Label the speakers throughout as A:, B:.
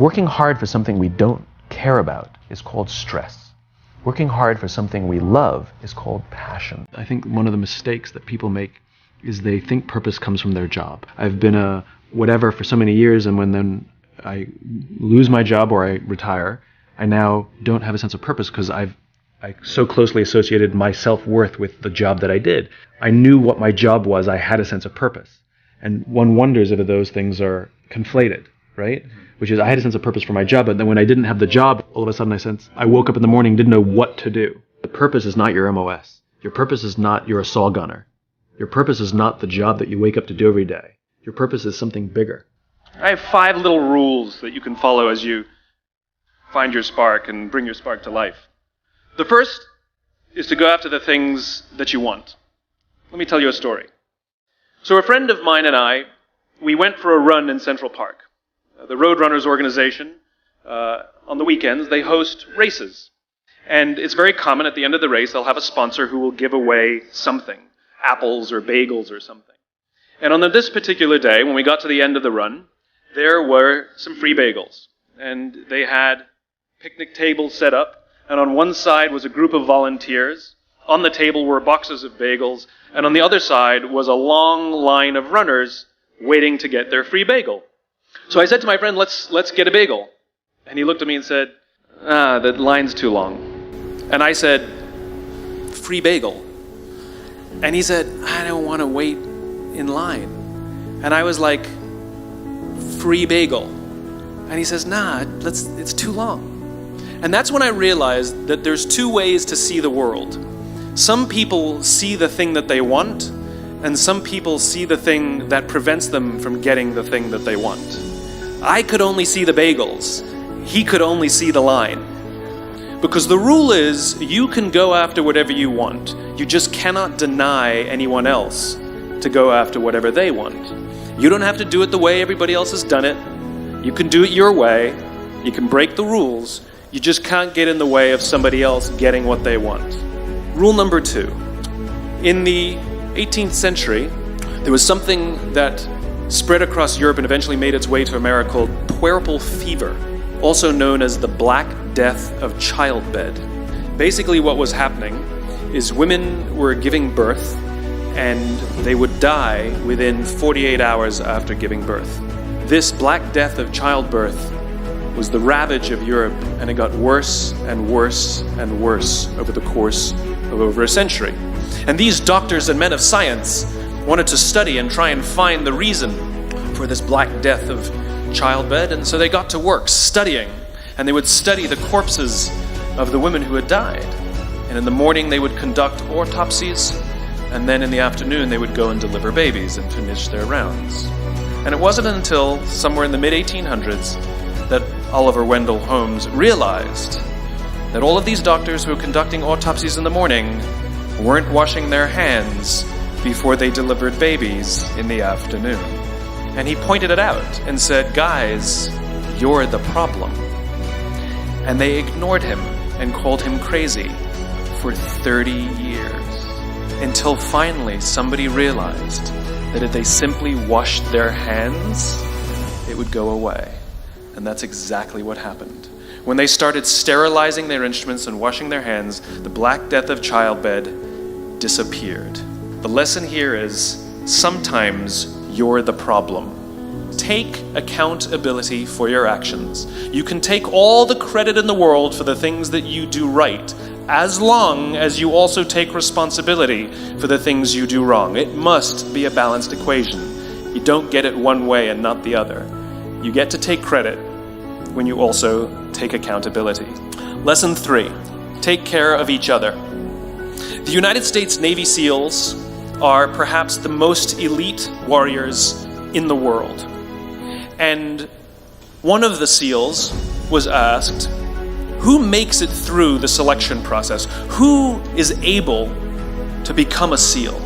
A: Working hard for something we don't care about is called stress. Working hard for something we love is called passion. I think one of the mistakes that people make is they think purpose comes from their job. I've been a whatever for so many years, and when then I lose my job or I retire, I now don't have a sense of purpose because I so closely associated my self-worth with the job that I did. I knew what my job was. I had a sense of purpose. And one wonders if those things are conflated, right? Which is I had a sense of purpose for my job, but then when I didn't have the job, all of a sudden I woke up in the morning, didn't know what to do. The purpose is not your MOS. Your purpose is not you're a saw gunner. Your purpose is not the job that you wake up to do every day. Your purpose is something bigger.
B: I have 5 little rules that you can follow as you find your spark and bring your spark to life. The first is to go after the things that you want. Let me tell you a story. So a friend of mine and I, we went for a run in Central Park. The Roadrunners organization, on the weekends, they host races. And it's very common at the end of the race, they'll have a sponsor who will give away something, apples or bagels or something. And on this particular day, when we got to the end of the run, there were some free bagels. And they had picnic tables set up, and on one side was a group of volunteers. On the table were boxes of bagels, and on the other side was a long line of runners waiting to get their free bagel. So I said to my friend, let's get a bagel. And he looked at me and said, the line's too long. And I said, free bagel. And he said, I don't want to wait in line. And I was like, free bagel. And he says, it's too long. And that's when I realized that there's 2 ways to see the world. Some people see the thing that they want, and some people see the thing that prevents them from getting the thing that they want. I could only see the bagels. He could only see the line. Because the rule is, you can go after whatever you want. You just cannot deny anyone else to go after whatever they want. You don't have to do it the way everybody else has done it. You can do it your way. You can break the rules. You just can't get in the way of somebody else getting what they want. Rule number 2. In the 18th century, there was something that spread across Europe and eventually made its way to America called puerperal fever, also known as the Black Death of childbed. Basically what was happening is women were giving birth and they would die within 48 hours after giving birth. This Black Death of childbirth was the ravage of Europe, and it got worse and worse and worse over the course of over a century. And these doctors and men of science wanted to study and try and find the reason for this Black Death of childbed, and so they got to work studying, and they would study the corpses of the women who had died. And in the morning they would conduct autopsies, and then in the afternoon they would go and deliver babies and finish their rounds. And it wasn't until somewhere in the mid-1800s that Oliver Wendell Holmes realized that all of these doctors who were conducting autopsies in the morning weren't washing their hands before they delivered babies in the afternoon. And he pointed it out and said, guys, you're the problem. And they ignored him and called him crazy for 30 years, until finally somebody realized that if they simply washed their hands, it would go away. And that's exactly what happened. When they started sterilizing their instruments and washing their hands, the Black Death of childbed disappeared. The lesson here is, sometimes you're the problem. Take accountability for your actions. You can take all the credit in the world for the things that you do right, as long as you also take responsibility for the things you do wrong. It must be a balanced equation. You don't get it one way and not the other. You get to take credit when you also take accountability. Lesson 3, take care of each other. The United States Navy SEALs are perhaps the most elite warriors in the world. And one of the SEALs was asked, who makes it through the selection process? Who is able to become a SEAL?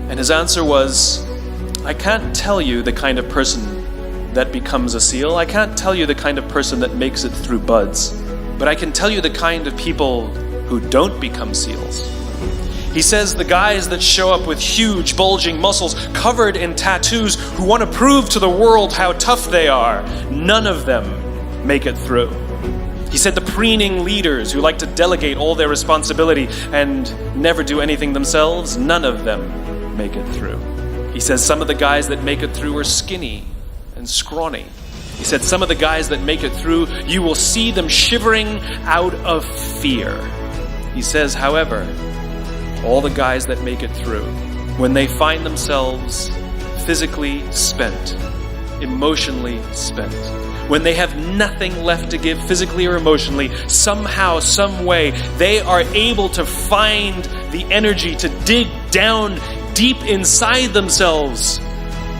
B: And his answer was, I can't tell you the kind of person that becomes a SEAL. I can't tell you the kind of person that makes it through BUD/S, but I can tell you the kind of people who don't become SEALs. He says the guys that show up with huge bulging muscles covered in tattoos who want to prove to the world how tough they are, none of them make it through. He said the preening leaders who like to delegate all their responsibility and never do anything themselves, none of them make it through. He says some of the guys that make it through are skinny and scrawny. He said some of the guys that make it through, you will see them shivering out of fear. He says, however, all the guys that make it through, when they find themselves physically spent, emotionally spent, when they have nothing left to give physically or emotionally, somehow, some way, they are able to find the energy to dig down deep inside themselves,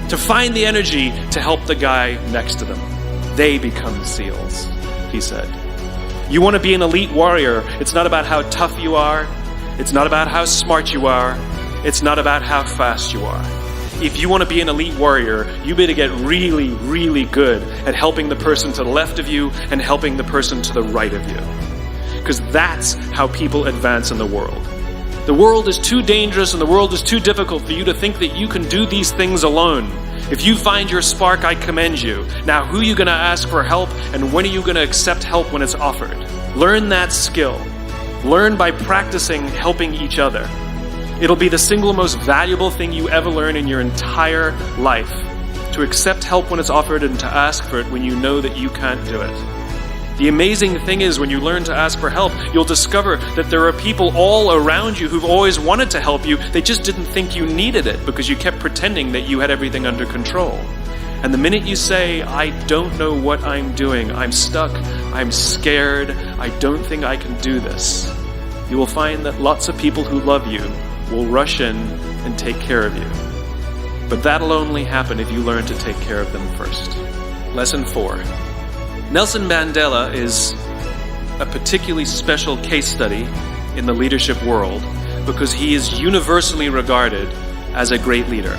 B: to find the energy to help the guy next to them. They become SEALs, he said. You want to be an elite warrior. It's not about how tough you are. It's not about how smart you are. It's not about how fast you are. If you want to be an elite warrior, you better get really, really good at helping the person to the left of you and helping the person to the right of you. Because that's how people advance in the world. The world is too dangerous and the world is too difficult for you to think that you can do these things alone. If you find your spark, I commend you. Now, who are you going to ask for help, and when are you going to accept help when it's offered? Learn that skill. Learn by practicing helping each other. It'll be the single most valuable thing you ever learn in your entire life. To accept help when it's offered and to ask for it when you know that you can't do it. The amazing thing is, when you learn to ask for help, you'll discover that there are people all around you who've always wanted to help you. They just didn't think you needed it because you kept pretending that you had everything under control. And the minute you say, I don't know what I'm doing, I'm stuck, I'm scared, I don't think I can do this, you will find that lots of people who love you will rush in and take care of you. But that'll only happen if you learn to take care of them first. Lesson 4. Nelson Mandela is a particularly special case study in the leadership world because he is universally regarded as a great leader.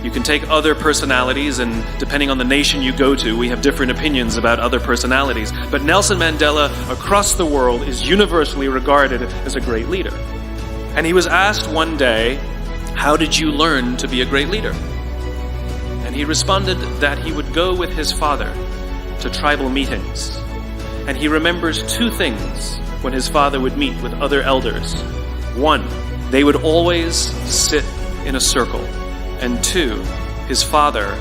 B: You can take other personalities, and depending on the nation you go to, we have different opinions about other personalities. But Nelson Mandela, across the world, is universally regarded as a great leader. And he was asked one day, how did you learn to be a great leader? And he responded that he would go with his father to tribal meetings. And he remembers 2 things when his father would meet with other elders. 1, they would always sit in a circle. And 2, his father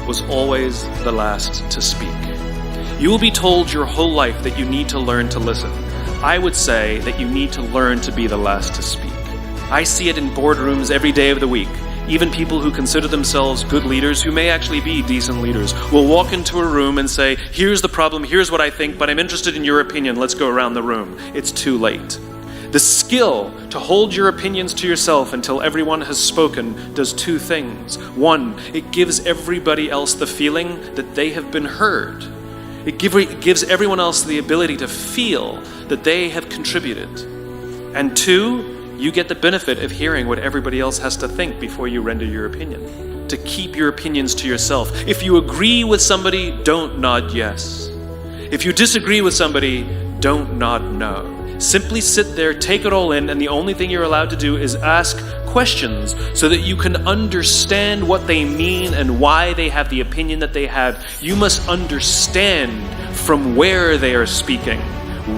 B: was always the last to speak. You will be told your whole life that you need to learn to listen. I would say that you need to learn to be the last to speak. I see it in boardrooms every day of the week. Even people who consider themselves good leaders, who may actually be decent leaders, will walk into a room and say, here's the problem, here's what I think, but I'm interested in your opinion, let's go around the room. It's too late. The skill to hold your opinions to yourself until everyone has spoken does 2 things. 1, it gives everybody else the feeling that they have been heard. It gives everyone else the ability to feel that they have contributed. And 2, you get the benefit of hearing what everybody else has to think before you render your opinion. To keep your opinions to yourself. If you agree with somebody, don't nod yes. If you disagree with somebody, don't nod no. Simply sit there, take it all in, and the only thing you're allowed to do is ask questions so that you can understand what they mean and why they have the opinion that they have. You must understand from where they are speaking,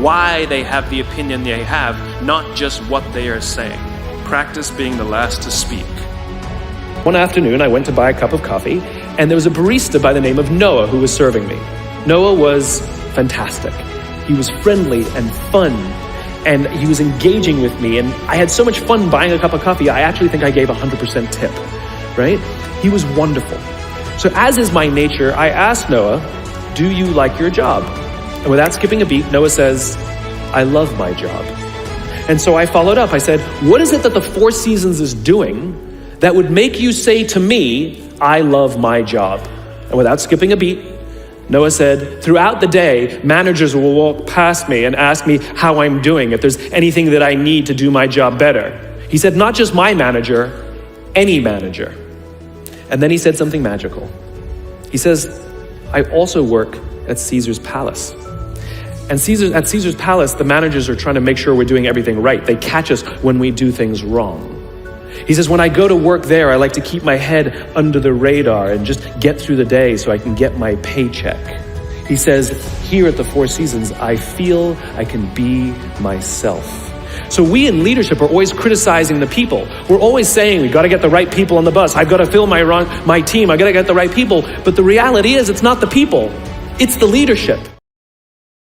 B: why they have the opinion they have, not just what they are saying. Practice being the last to speak. One afternoon, I went to buy a cup of coffee, and there was a barista by the name of Noah who was serving me. Noah was fantastic. He was friendly and fun, and he was engaging with me, and I had so much fun buying a cup of coffee, I actually think I gave 100% tip, right? He was wonderful. So as is my nature, I asked Noah, do you like your job? And without skipping a beat, Noah says, I love my job. And so I followed up. I said, what is it that the 4 Seasons is doing that would make you say to me, I love my job? And without skipping a beat, Noah said, throughout the day, managers will walk past me and ask me how I'm doing, if there's anything that I need to do my job better. He said, not just my manager, any manager. And then he said something magical. He says, I also work at Caesar's Palace. And at Caesar's Palace, the managers are trying to make sure we're doing everything right. They catch us when we do things wrong. He says, when I go to work there, I like to keep my head under the radar and just get through the day so I can get my paycheck.
C: He says, here at the Four Seasons, I feel I can be myself. So we in leadership are always criticizing the people. We're always saying, we got to get the right people on the bus. I've got to fill my team. I got to get the right people. But the reality is, it's not the people. It's the leadership.